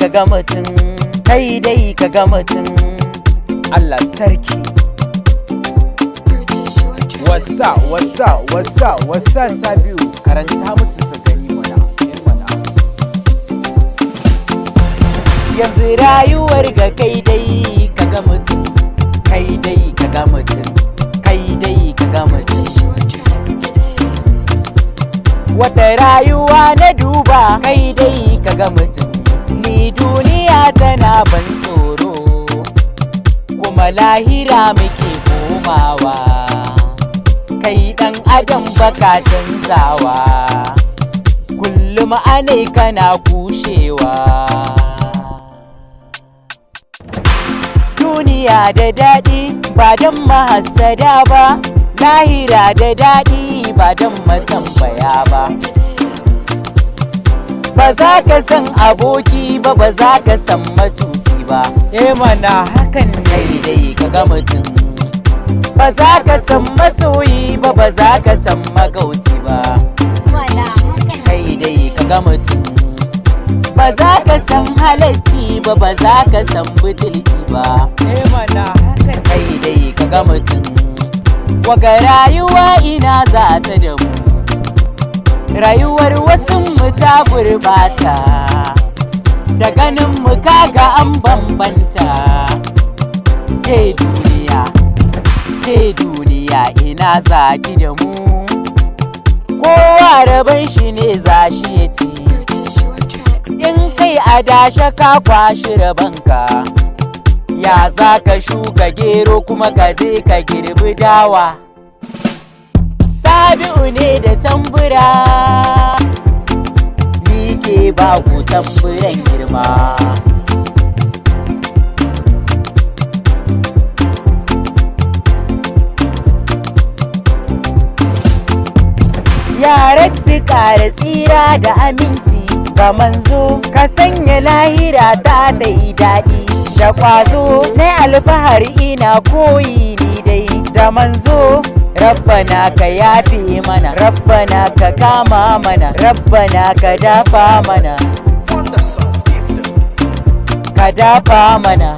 ka ga mutum, kai dai ka ga mutum. Allah sarki. Wasa Sabiu, karanta musu su gani mana. Yanzu rayuwar ga kai dai ka ga mutum, kai dai ka ga mutum, kai dai ka ga mutum. Wata rayuwa na duba, kai dai ka ga mutum. Ni duniya tana ban tsoro, kuma lahira muke komawa. Kai ɗan adam baka canzawa, kullum anai kana kushewa. Duniya da daɗi ba don mahassada ba, lahira da daɗi ba don matambaya ba. Ba za ka san aboki ba, ba za ka san matuci ba. Mana hakan ne dai ka ga mutum. Ba za ka san masoyi ba, ba za ka san magauci ba. Kai dai ka ga mutum. Ba za ka san halacci ba, ba za ka san butulci ba. Mana hakan kai dai ka ga mutum. Waga rayuwa ina za ta da mu, rayuwar wasu mu ta gurbata, da ganin mu kaga an bambanta. Ke duniya ina za ki da mu, kowa rabon shi ne za shi ya ci. In kai adashe ka kwashi rabanka, ya za ka shuka gero kuma ka je ka girbi dawa. Sabiu ne da tambura, ni ke ba ku tamburan girma. Ya rabbi ƙara tsira da aminci ga manzo, ka sanya lahira ta yi daɗi. Da ƙwazo na alfahari ina koyi ni dai da manzo. Rabbana ka yafe mana, Rabbana ka kama mana, Rabbana ka dafa mana, ka dafa mana.